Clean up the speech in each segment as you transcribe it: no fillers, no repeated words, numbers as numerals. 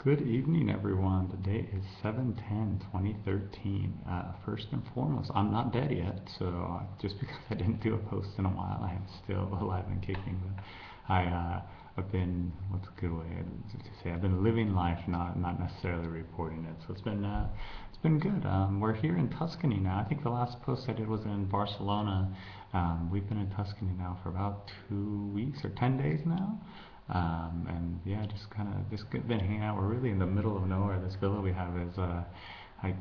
Good evening, everyone. The date is 7/10/2013. First and foremost, I'm not dead yet, so just because I didn't do a post in a while, I am still alive and kicking. But I've been, what's a good way to say? I've been living life, not necessarily reporting it. So it's been good. We're here in Tuscany now. I think the last post I did was in Barcelona. We've been in Tuscany now for about 2 weeks or 10 days now. And yeah, just kind of just been hanging out. We're really in the middle of nowhere. This villa we have is like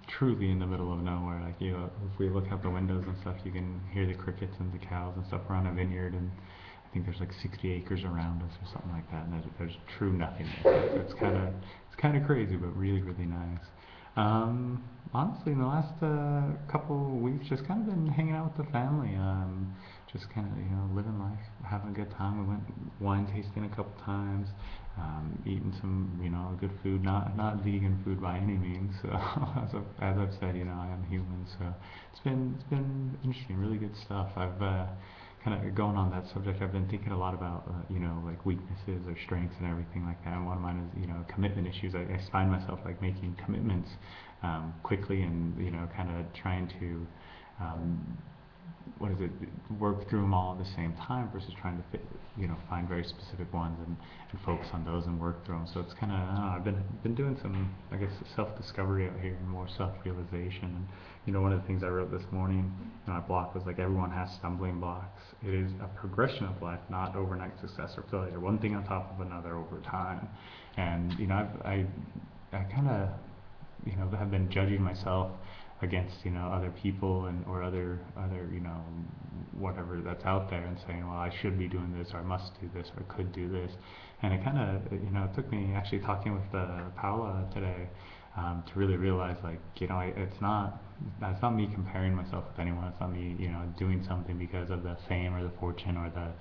truly in the middle of nowhere. Like if we look out the windows and stuff, you can hear the crickets and the cows and stuff. We're on a vineyard, and I think there's like 60 acres around us or something like that. And there's true nothingness. It's kind of crazy, but really nice. Honestly, in the last couple weeks, just kind of been hanging out with the family. Just kind of living life, having a good time. We went wine tasting a couple times, eating some good food, not vegan food by any means. So as I've said, I am human, so it's been interesting, really good stuff. I've kind of going on that subject. I've been thinking a lot about like weaknesses or strengths and everything like that. And one of mine is commitment issues. I find myself like making commitments quickly and kind of trying to um, what is it, work through them all at the same time versus trying to find very specific ones and focus on those and work through them. So it's kind of, I don't know, I've been doing some, I guess, self-discovery out here and more self-realization. And one of the things I wrote this morning in my blog was like, everyone has stumbling blocks. It is a progression of life, not overnight success or failure. One thing on top of another over time. And I kind of have been judging myself against other people and or other whatever that's out there and saying, well, I should be doing this or I must do this or could do this. And it kind of it took me actually talking with Paula today to really realize, like, it's not me comparing myself with anyone. It's not me doing something because of the fame or the fortune or the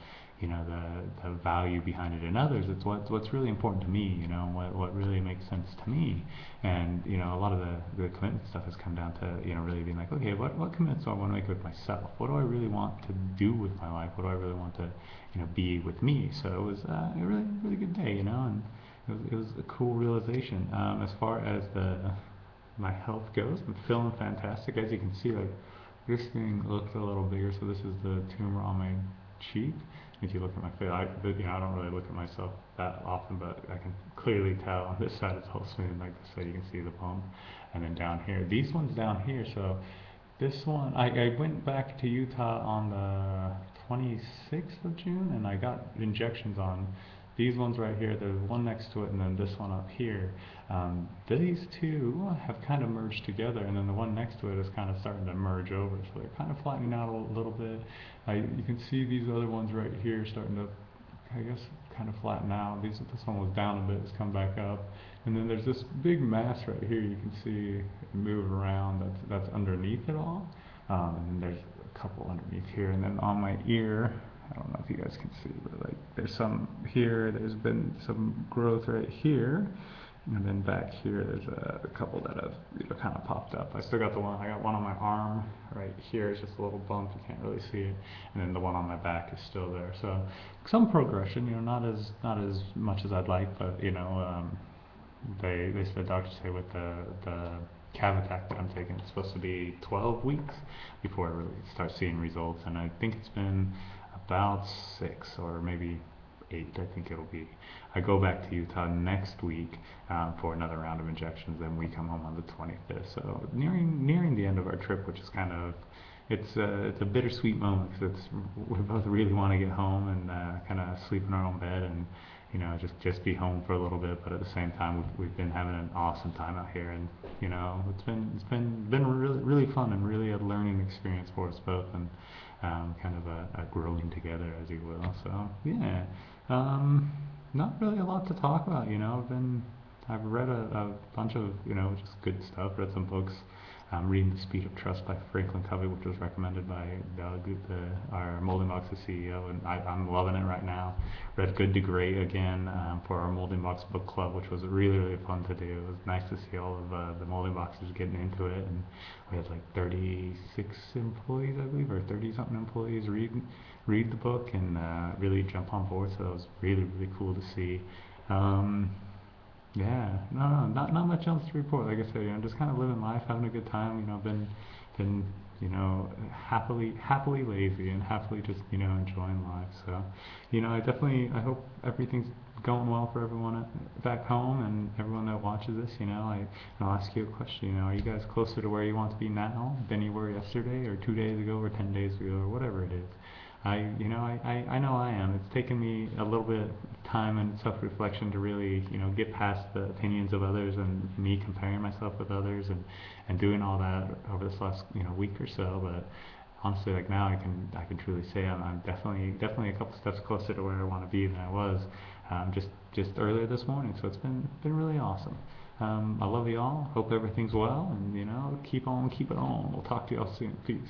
the value behind it in others. It's what's really important to me, what really makes sense to me. And a lot of the commitment stuff has come down to really being like, okay, what commitments do I want to make with myself? What do I really want to do with my life? What do I really want to be with me? So it was a really good day, and it was a cool realization. As far as my health goes, I'm feeling fantastic. As you can see, like, this thing looks a little bigger, so this is the tumor on my cheek. If you look at my face, I don't really look at myself that often, but I can clearly tell on this side it's all smooth, like this side you can see the bump, and then down here, these ones down here. So this one, I went back to Utah on the 26th of June, and I got injections on these ones right here. There's one next to it, and then this one up here. These two have kind of merged together, and then the one next to it is kind of starting to merge over, so they're kind of flattening out a little bit. You can see these other ones right here starting to, I guess, kind of flatten out. This one was down a bit, it's come back up. And then there's this big mass right here you can see move around that's underneath it all. And then there's a couple underneath here. And then on my ear, I don't know if you guys can see, but like there's some here, there's been some growth right here. And then back here, there's a couple that have kind of popped up. I still got I got one on my arm right here. It's just a little bump. You can't really see it. And then the one on my back is still there. So some progression. Not as much as I'd like, but the doctors say with the Cavitac that I'm taking, it's supposed to be 12 weeks before I really start seeing results. And I think it's been about 6 or maybe 8, I think it'll be. I go back to Utah next week for another round of injections. Then we come home on the 25th. So nearing the end of our trip, which is kind of, it's a bittersweet moment because we both really want to get home and kind of sleep in our own bed and just be home for a little bit. But at the same time, we've been having an awesome time out here, and it's been really fun and really a learning experience for us both, and kind of a growing together, as you will. So yeah. Not really a lot to talk about. I've read a bunch of just good stuff. Read some books. Reading The Speed of Trust by Franklin Covey, which was recommended by Doug, our Molding Boxes CEO, and I'm loving it right now. Read Good to Great again for our Molding Box book club, which was really fun to do. It was nice to see all of the Molding Boxes getting into it, and we had like 36 employees, I believe, or 30 something employees read the book and really jump on board. So that was really cool to see. Um, Yeah, no, not much else to report. Like I said, just kind of living life, having a good time. Been happily lazy and happily just enjoying life. So, I hope everything's going well for everyone back home and everyone that watches this. And I'll ask you a question. Are you guys closer to where you want to be now than you were yesterday, or 2 days ago, or 10 days ago, or whatever it is? I know I am. It's taken me a little bit of time and self-reflection to really, get past the opinions of others and me comparing myself with others and doing all that over this last, week or so. But honestly, like now, I can truly say I'm definitely a couple steps closer to where I want to be than I was just earlier this morning. So it's been really awesome. I love you all. Hope everything's well, and keep on keeping on. We'll talk to you all soon. Peace.